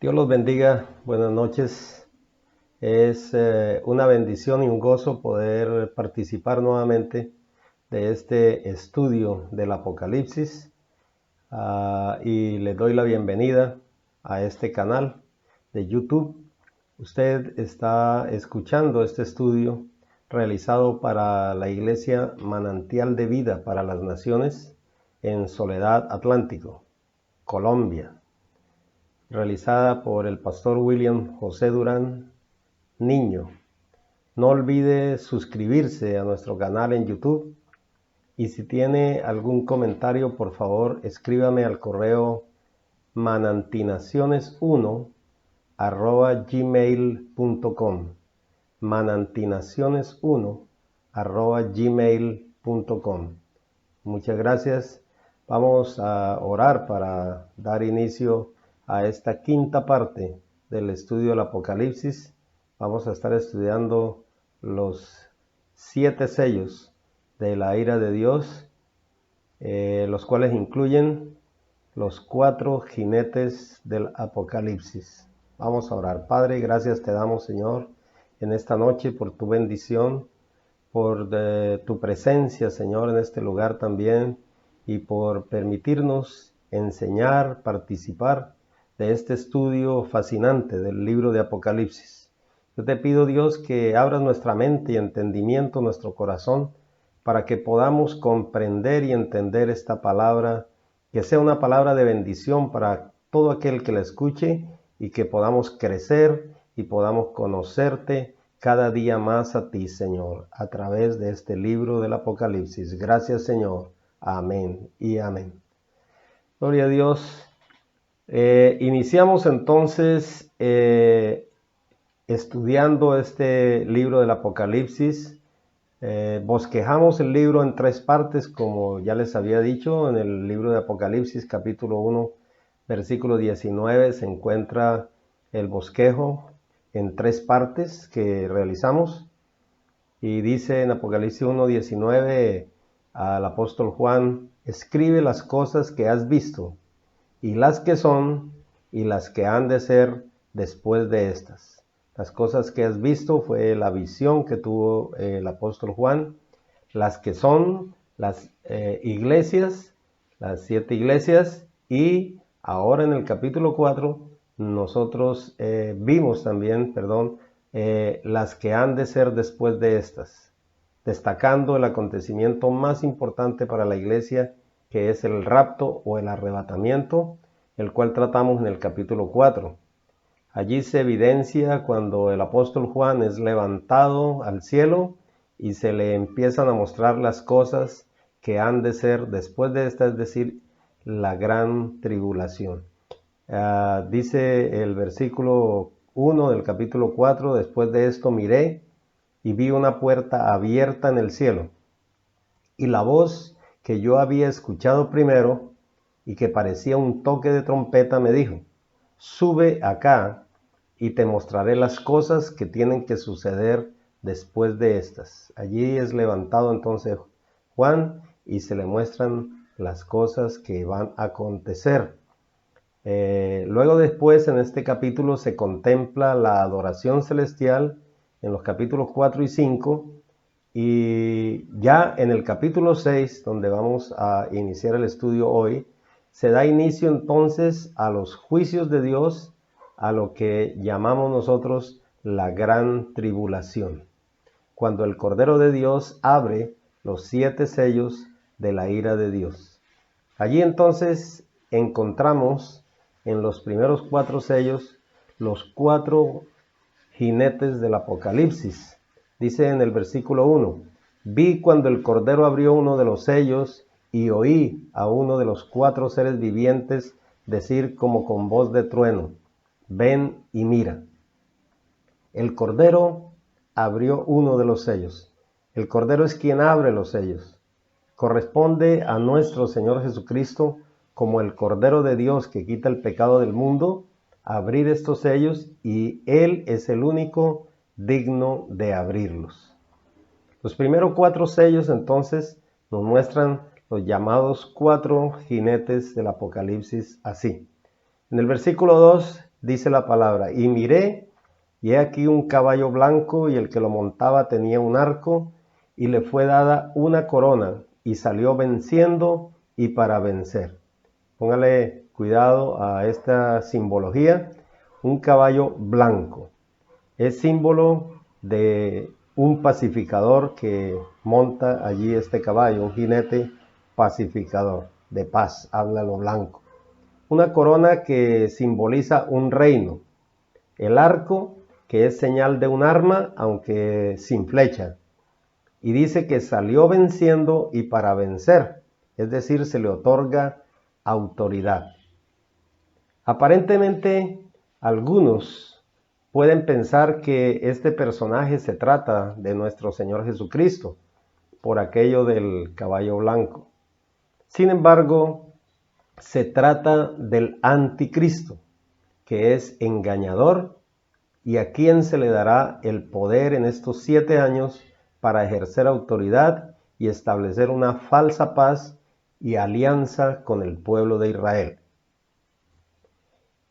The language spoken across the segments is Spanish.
Dios los bendiga, buenas noches. Es una bendición y un gozo poder participar nuevamente de este estudio del Apocalipsis y le doy la bienvenida a este canal de YouTube. Usted está escuchando este estudio realizado para la Iglesia Manantial de Vida para las Naciones en Soledad Atlántico, Colombia, realizada por el pastor William José Durán Niño. No olvide suscribirse a nuestro canal en YouTube y si tiene algún comentario, por favor, escríbame al correo manantinaciones1@gmail.com manantinaciones1@gmail.com. Muchas gracias. Vamos a orar para dar inicio a esta quinta parte del estudio del Apocalipsis. Vamos a estar estudiando los 7 sellos de la ira de Dios, los cuales incluyen los 4 jinetes del Apocalipsis. Vamos a orar. Padre, gracias te damos, Señor, en esta noche por tu bendición, por tu presencia, Señor, en este lugar también, y por permitirnos enseñar, participar de este estudio fascinante del libro de Apocalipsis. Yo te pido, Dios, que abras nuestra mente y entendimiento, nuestro corazón, para que podamos comprender y entender esta palabra, que sea una palabra de bendición para todo aquel que la escuche y que podamos crecer y podamos conocerte cada día más a ti, Señor, a través de este libro del Apocalipsis. Gracias, Señor. Amén y amén. Gloria a Dios. Iniciamos entonces estudiando este libro del Apocalipsis. Bosquejamos el libro en 3 partes, como ya les había dicho. En el libro de Apocalipsis, capítulo 1, versículo 19, se encuentra el bosquejo en 3 partes que realizamos. Y dice en Apocalipsis 1:19 al apóstol Juan: escribe las cosas que has visto, y las que son, y las que han de ser después de estas. Las cosas que has visto fue la visión que tuvo el apóstol Juan. Las que son las iglesias, las 7 iglesias. Y ahora en el capítulo 4 nosotros vimos también, las que han de ser después de estas, destacando el acontecimiento más importante para la iglesia, que es el rapto o el arrebatamiento, el cual tratamos en el capítulo 4. Allí se evidencia cuando el apóstol Juan es levantado al cielo y se le empiezan a mostrar las cosas que han de ser después de esta, es decir, la gran tribulación. Dice el versículo 1 del capítulo 4: después de esto miré y vi una puerta abierta en el cielo, y la voz que yo había escuchado primero y que parecía un toque de trompeta me dijo: sube acá y te mostraré las cosas que tienen que suceder después de estas. Allí es levantado entonces Juan y se le muestran las cosas que van a acontecer. Luego después en este capítulo se contempla la adoración celestial en los capítulos 4 y 5, y ya en el capítulo 6, donde vamos a iniciar el estudio hoy, se da inicio entonces a los juicios de Dios, a lo que llamamos nosotros la gran tribulación, cuando el Cordero de Dios abre los 7 sellos de la ira de Dios. Allí entonces encontramos en los primeros 4 sellos los 4 jinetes del Apocalipsis. Dice en el versículo 1: vi cuando el Cordero abrió uno de los sellos y oí a uno de los 4 seres vivientes decir como con voz de trueno: ven y mira. El Cordero abrió uno de los sellos. El Cordero es quien abre los sellos. Corresponde a nuestro Señor Jesucristo, como el Cordero de Dios que quita el pecado del mundo, abrir estos sellos, y Él es el único digno de abrirlos. Los primeros 4 sellos entonces nos muestran los llamados 4 jinetes del Apocalipsis así. En el versículo 2 dice la palabra, y miré, y he aquí un caballo blanco, y el que lo montaba tenía un arco, y le fue dada una corona, y salió venciendo y para vencer. Póngale cuidado a esta simbología. Un caballo blanco es símbolo de un pacificador que monta allí este caballo, un jinete pacificador de paz, habla lo blanco. Una corona que simboliza un reino. El arco, que es señal de un arma, aunque sin flecha. Y dice que salió venciendo y para vencer, es decir, se le otorga autoridad. Aparentemente, algunos pueden pensar que este personaje se trata de nuestro Señor Jesucristo, por aquello del caballo blanco. Sin embargo, se trata del anticristo, que es engañador y a quien se le dará el poder en estos 7 años para ejercer autoridad y establecer una falsa paz y alianza con el pueblo de Israel.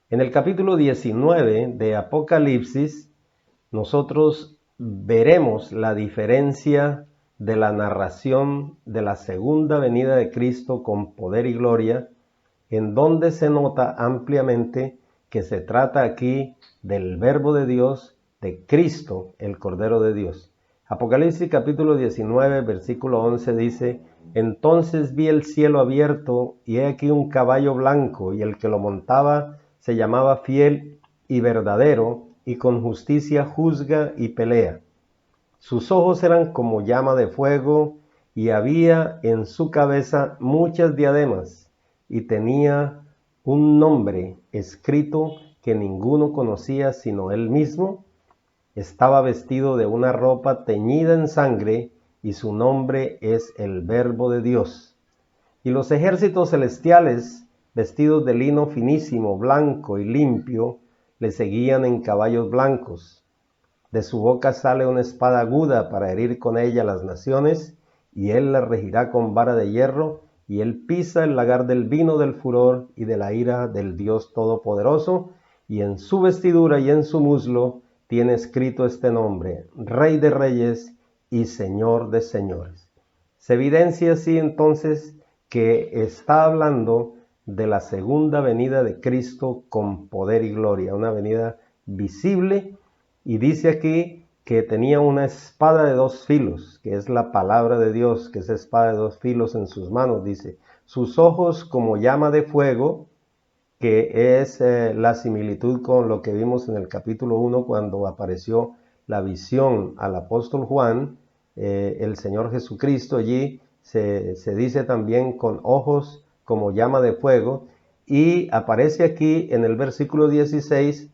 En el capítulo 19 de Apocalipsis, nosotros veremos la diferencia de la narración de la segunda venida de Cristo con poder y gloria, en donde se nota ampliamente que se trata aquí del Verbo de Dios, de Cristo, el Cordero de Dios. Apocalipsis capítulo 19, versículo 11 dice, entonces vi el cielo abierto y he aquí un caballo blanco, y el que lo montaba se llamaba Fiel y Verdadero, y con justicia juzga y pelea. Sus ojos eran como llama de fuego, y había en su cabeza muchas diademas, y tenía un nombre escrito que ninguno conocía sino él mismo. Estaba vestido de una ropa teñida en sangre, y su nombre es el Verbo de Dios. Y los ejércitos celestiales, vestidos de lino finísimo, blanco y limpio, le seguían en caballos blancos. De su boca sale una espada aguda para herir con ella las naciones, y él las regirá con vara de hierro, y él pisa el lagar del vino del furor y de la ira del Dios Todopoderoso, y en su vestidura y en su muslo tiene escrito este nombre, Rey de Reyes y Señor de Señores. Se evidencia así entonces que está hablando de la segunda venida de Cristo con poder y gloria, una venida visible. Y dice aquí que tenía una espada de 2 filos, que es la palabra de Dios, que es espada de 2 filos en sus manos, dice. Sus ojos como llama de fuego, que es la similitud con lo que vimos en el capítulo 1 cuando apareció la visión al apóstol Juan, el Señor Jesucristo allí se dice también con ojos como llama de fuego, y aparece aquí en el versículo 16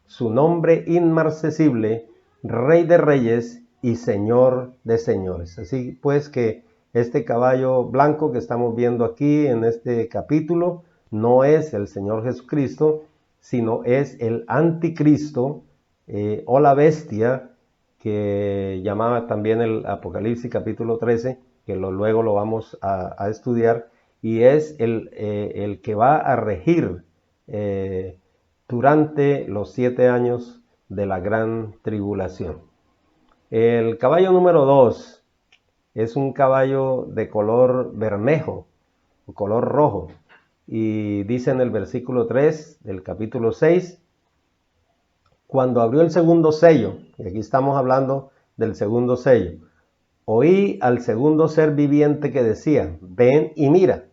su nombre inmarcesible, Rey de Reyes y Señor de Señores. Así pues que este caballo blanco que estamos viendo aquí en este capítulo no es el Señor Jesucristo, sino es el anticristo o la bestia que llamaba también el Apocalipsis capítulo 13, que luego lo vamos a estudiar, y es el que va a regir durante los 7 años de la gran tribulación. El caballo número 2 es un caballo de color bermejo, o color rojo, y dice en el versículo 3 del capítulo 6, cuando abrió el segundo sello, y aquí estamos hablando del segundo sello, oí al segundo ser viviente que decía, ven y mira.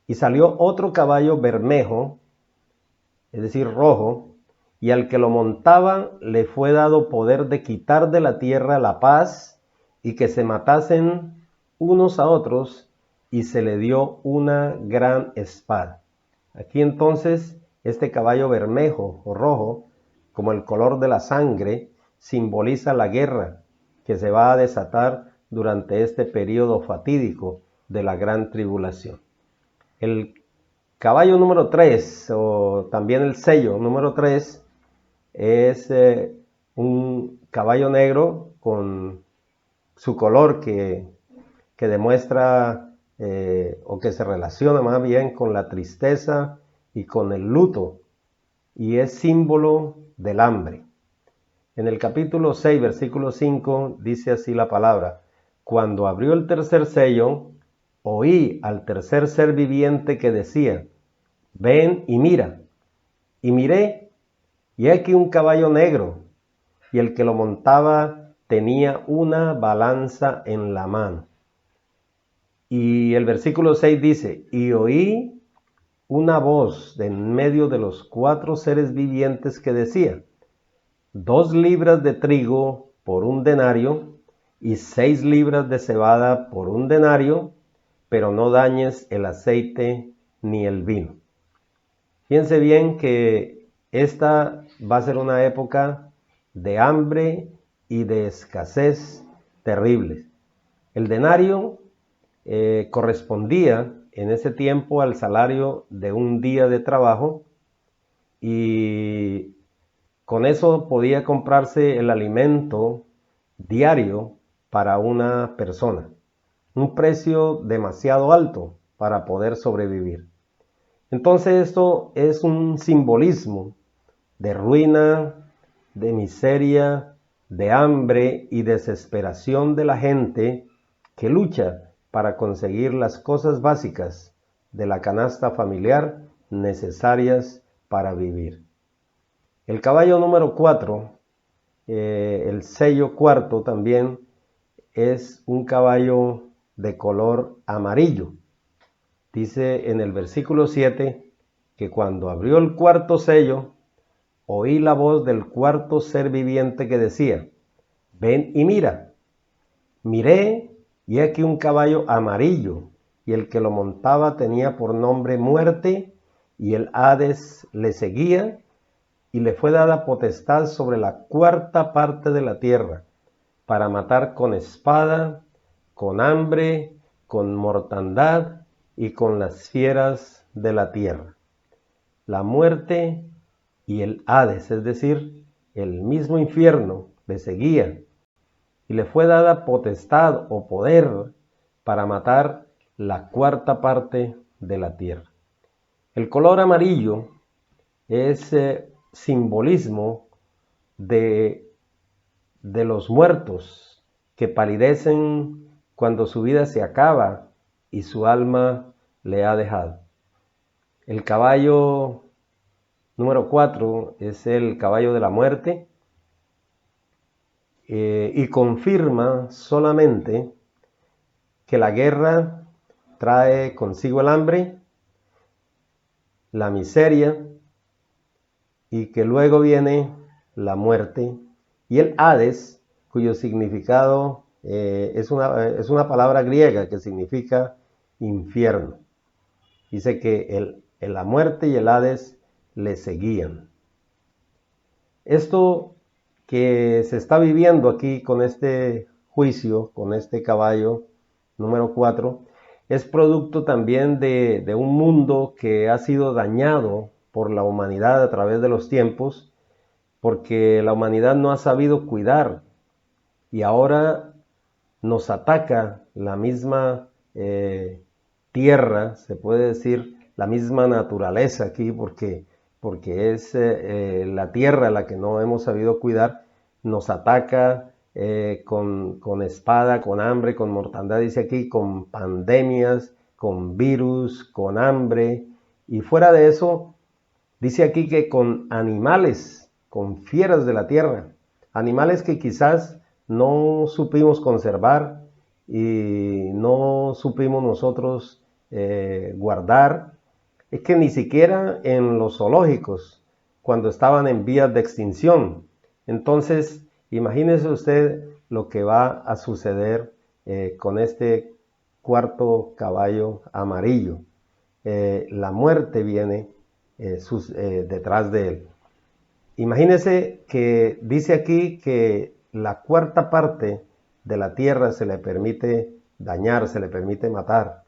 Y salió otro caballo bermejo, es decir, rojo, y al que lo montaba le fue dado poder de quitar de la tierra la paz y que se matasen unos a otros, y se le dio una gran espada. Aquí entonces este caballo bermejo o rojo, como el color de la sangre, simboliza la guerra que se va a desatar durante este periodo fatídico de la gran tribulación. El caballo número 3, o también el sello número 3, es un caballo negro con su color que demuestra o que se relaciona más bien con la tristeza y con el luto. y es símbolo del hambre. En el capítulo 6, versículo 5, dice así la palabra: cuando abrió el tercer sello, oí al tercer ser viviente que decía: ven y mira. Y miré, y aquí un caballo negro, y el que lo montaba tenía una balanza en la mano. Y el versículo 6 dice: y oí una voz de en medio de los cuatro seres vivientes que decía: 2 libras de trigo por un denario, y 6 libras de cebada por un denario, pero no dañes el aceite ni el vino. Fíjense bien que esta va a ser una época de hambre y de escasez terribles. El denario correspondía en ese tiempo al salario de un día de trabajo, y con eso podía comprarse el alimento diario para una persona. Un precio demasiado alto para poder sobrevivir. Entonces esto es un simbolismo de ruina, de miseria, de hambre y desesperación de la gente que lucha para conseguir las cosas básicas de la canasta familiar necesarias para vivir. El caballo número 4, el sello cuarto también, es un caballo de color amarillo. Dice en el versículo 7 que cuando abrió el cuarto sello, oí la voz del cuarto ser viviente que decía: ven y mira. Miré, y aquí un caballo amarillo, y el que lo montaba tenía por nombre Muerte, y el Hades le seguía, y le fue dada potestad sobre la cuarta parte de la tierra, para matar con espada, con hambre, con mortandad y con las fieras de la tierra. La muerte y el Hades, es decir, el mismo infierno, le seguía, y le fue dada potestad o poder para matar la cuarta parte de la tierra. El color amarillo es simbolismo de los muertos que palidecen cuando su vida se acaba y su alma le ha dejado. El caballo número 4 es el caballo de la muerte, y confirma solamente que la guerra trae consigo el hambre, la miseria, y que luego viene la muerte y el Hades, cuyo significado es una palabra griega que significa infierno. Dice que la muerte y el Hades le seguían. Esto que se está viviendo aquí con este juicio, con este caballo número 4, es producto también de un mundo que ha sido dañado por la humanidad a través de los tiempos, porque la humanidad no ha sabido cuidar, y ahora nos ataca la misma tierra, se puede decir, la misma naturaleza aquí, porque es la tierra la que no hemos sabido cuidar. Nos ataca con espada, con hambre, con mortandad, dice aquí, con pandemias, con virus, con hambre, y fuera de eso, dice aquí que con animales, con fieras de la tierra, animales que quizás no supimos conservar y no supimos nosotros guardar. Es que ni siquiera en los zoológicos, cuando estaban en vías de extinción. Entonces, imagínese usted lo que va a suceder con este cuarto caballo amarillo. La muerte viene detrás de él. Imagínese que dice aquí que la cuarta parte de la tierra se le permite dañar, se le permite matar.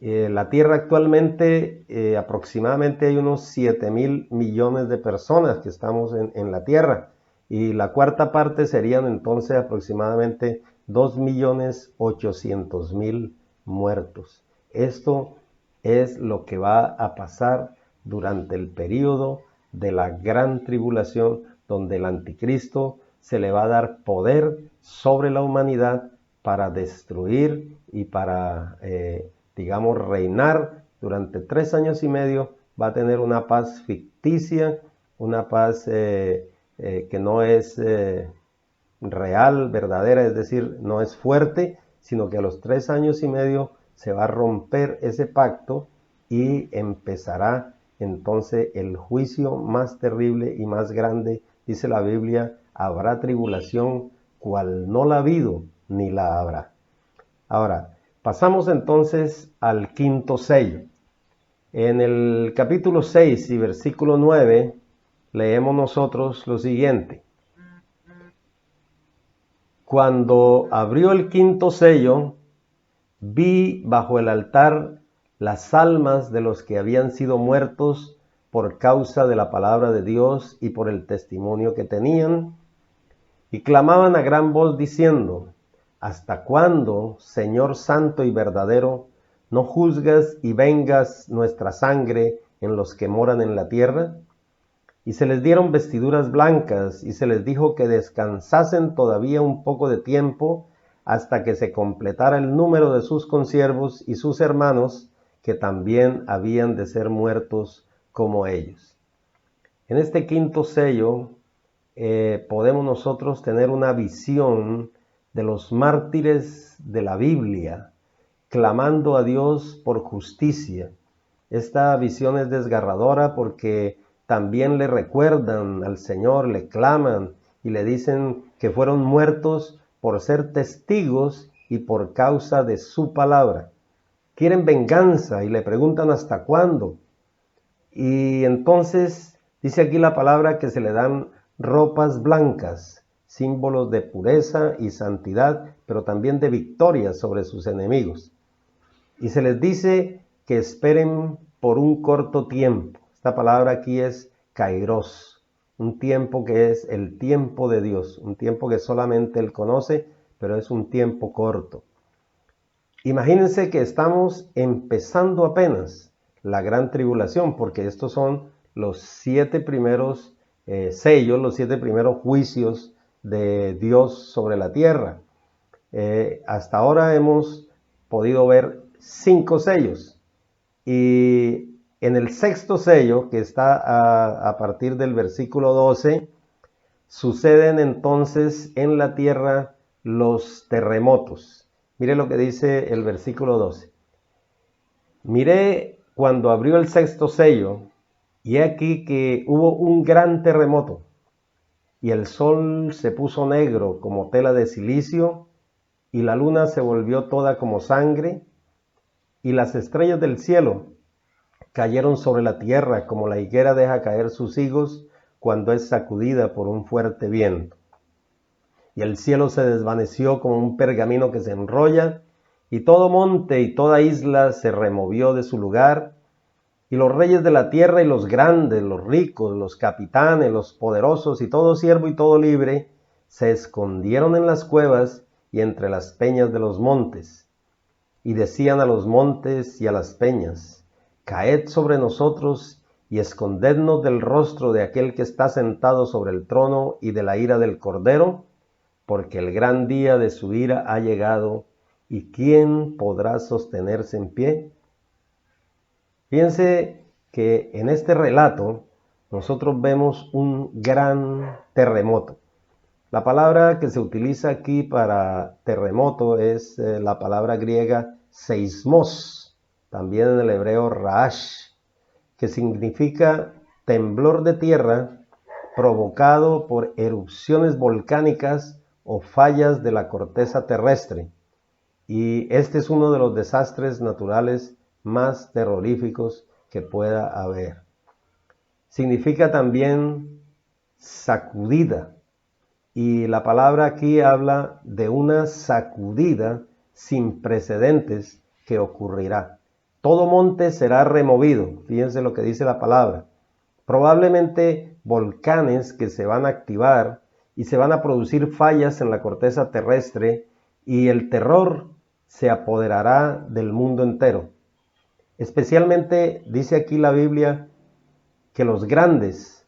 La tierra actualmente, aproximadamente hay unos 7.000 millones de personas que estamos en la tierra, y la cuarta parte serían entonces aproximadamente 2.800.000 muertos. Esto es lo que va a pasar durante el periodo de la gran tribulación, donde el anticristo se le va a dar poder sobre la humanidad para destruir y para, digamos, reinar durante 3 años y medio. Va a tener una paz ficticia, una paz que no es real, verdadera, es decir, no es fuerte, sino que a los 3 años y medio se va a romper ese pacto y empezará entonces el juicio más terrible y más grande. Dice la Biblia, habrá tribulación cual no la ha habido ni la habrá. Ahora, pasamos entonces al quinto sello. En el capítulo 6 y versículo 9 leemos nosotros lo siguiente. Cuando abrió el quinto sello, vi bajo el altar las almas de los que habían sido muertos por causa de la palabra de Dios y por el testimonio que tenían, y clamaban a gran voz diciendo: ¿Hasta cuándo, Señor santo y verdadero, no juzgas y vengas nuestra sangre en los que moran en la tierra? Y se les dieron vestiduras blancas, y se les dijo que descansasen todavía un poco de tiempo, hasta que se completara el número de sus consiervos y sus hermanos, que también habían de ser muertos como ellos. En este quinto sello podemos nosotros tener una visión de los mártires de la Biblia, clamando a Dios por justicia. Esta visión es desgarradora porque también le recuerdan al Señor, le claman y le dicen que fueron muertos por ser testigos y por causa de su palabra. Quieren venganza y le preguntan hasta cuándo. Y entonces dice aquí la palabra que se le dan ropas blancas, símbolos de pureza y santidad, pero también de victoria sobre sus enemigos. Y se les dice que esperen por un corto tiempo. Esta palabra aquí es kairos, un tiempo que es el tiempo de Dios, un tiempo que solamente Él conoce, pero es un tiempo corto. Imagínense que estamos empezando apenas la gran tribulación, porque estos son los 7 primeros sellos, los 7 primeros juicios de Dios sobre la tierra. Hasta ahora hemos podido ver 5 sellos, y en el sexto sello, que está a partir del versículo 12, suceden entonces en la tierra los terremotos. Mire lo que dice el versículo 12. Miré cuando abrió el sexto sello, y he aquí que hubo un gran terremoto, y el sol se puso negro como tela de silicio, y la luna se volvió toda como sangre, y las estrellas del cielo cayeron sobre la tierra como la higuera deja caer sus higos cuando es sacudida por un fuerte viento. Y el cielo se desvaneció como un pergamino que se enrolla, y todo monte y toda isla se removió de su lugar, y los reyes de la tierra y los grandes, los ricos, los capitanes, los poderosos y todo siervo y todo libre, se escondieron en las cuevas y entre las peñas de los montes, y decían a los montes y a las peñas: caed sobre nosotros y escondednos del rostro de aquel que está sentado sobre el trono y de la ira del Cordero, porque el gran día de su ira ha llegado, ¿y quién podrá sostenerse en pie? Fíjense que en este relato nosotros vemos un gran terremoto. La palabra que se utiliza aquí para terremoto es la palabra griega seismos, también en el hebreo raash, que significa temblor de tierra provocado por erupciones volcánicas o fallas de la corteza terrestre. Y este es uno de los desastres naturales más terroríficos que pueda haber. Significa también sacudida, y la palabra aquí habla de una sacudida sin precedentes que ocurrirá. Todo monte será removido, fíjense lo que dice la palabra. Probablemente volcanes que se van a activar y se van a producir fallas en la corteza terrestre, y el terror se apoderará del mundo entero. Especialmente dice aquí la Biblia que los grandes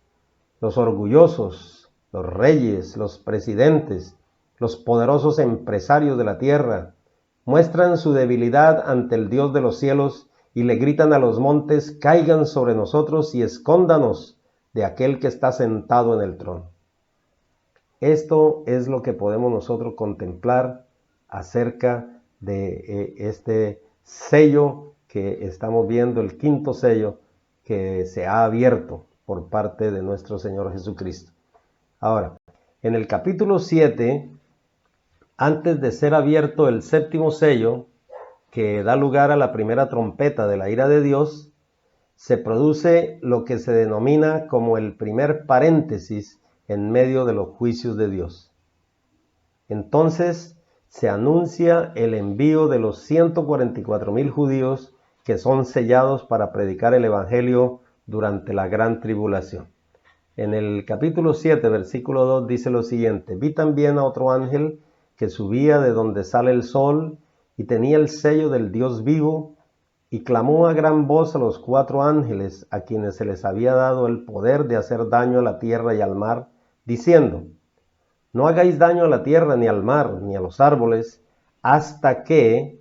los orgullosos, los reyes, los presidentes, los poderosos empresarios de la tierra, muestran su debilidad ante el Dios de los cielos y le gritan a los montes, caigan sobre nosotros y escóndanos de aquel que está sentado en el trono. Esto es lo que podemos nosotros contemplar acerca de este sello que estamos viendo, el quinto sello que se ha abierto por parte de nuestro Señor Jesucristo. Ahora, en el capítulo 7, antes de ser abierto el séptimo sello, que da lugar a la primera trompeta de la ira de Dios, se produce lo que se denomina como el primer paréntesis en medio de los juicios de Dios. Entonces se anuncia el envío de los 144,000 judíos que son sellados para predicar el evangelio durante la gran tribulación. En el capítulo 7, versículo 2 dice lo siguiente: vi también a otro ángel que subía de donde sale el sol y tenía el sello del Dios vivo, y clamó a gran voz a los 4 ángeles a quienes se les había dado el poder de hacer daño a la tierra y al mar, diciendo: no hagáis daño a la tierra, ni al mar, ni a los árboles, hasta que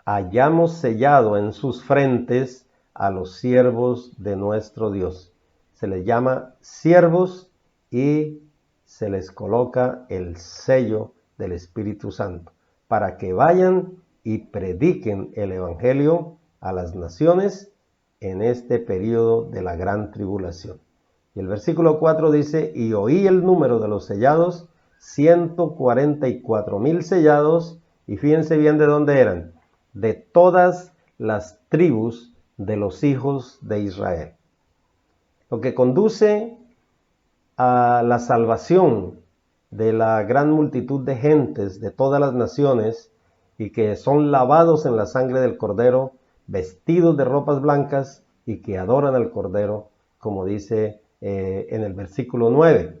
hayamos sellado en sus frentes a los siervos de nuestro Dios. Se les llama siervos y se les coloca el sello del Espíritu Santo, para que vayan y prediquen el Evangelio a las naciones en este periodo de la gran tribulación. Y el versículo 4 dice: y oí el número de los sellados, 144,000 sellados, y fíjense bien de dónde eran: de todas las tribus de los hijos de Israel. Lo que conduce a la salvación de la gran multitud de gentes de todas las naciones, y que son lavados en la sangre del Cordero, vestidos de ropas blancas y que adoran al Cordero, como dice en el versículo 9.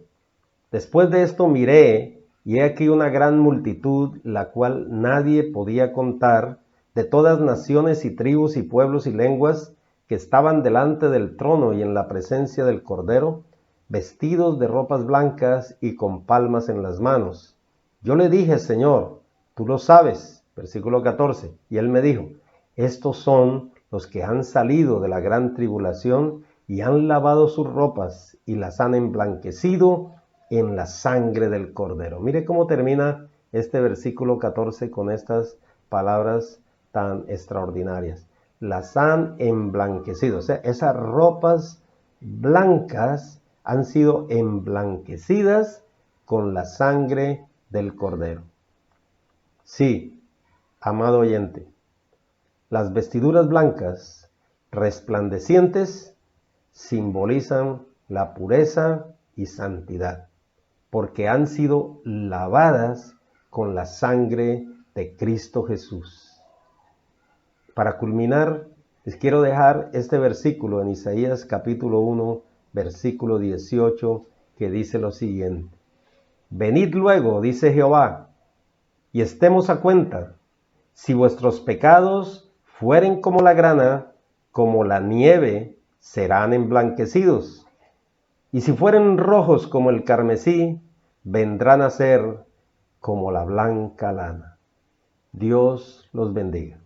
Después de esto miré, y he aquí una gran multitud, la cual nadie podía contar, de todas naciones y tribus y pueblos y lenguas, que estaban delante del trono y en la presencia del Cordero, vestidos de ropas blancas y con palmas en las manos. Yo le dije: Señor, tú lo sabes. Versículo 14. Y él me dijo: estos son los que han salido de la gran tribulación y han lavado sus ropas y las han emblanquecido en la sangre del Cordero. Mire cómo termina este versículo 14 con estas palabras tan extraordinarias. Las han emblanquecido. O sea, esas ropas blancas han sido emblanquecidas con la sangre del Cordero. Sí, amado oyente, las vestiduras blancas resplandecientes simbolizan la pureza y santidad, porque han sido lavadas con la sangre de Cristo Jesús. Para culminar, les quiero dejar este versículo en Isaías capítulo 1, versículo 18, que dice lo siguiente: venid luego, dice Jehová, y estemos a cuenta. Si vuestros pecados fueren como la grana, como la nieve, serán emblanquecidos. Y si fueren rojos como el carmesí, vendrán a ser como la blanca lana. Dios los bendiga.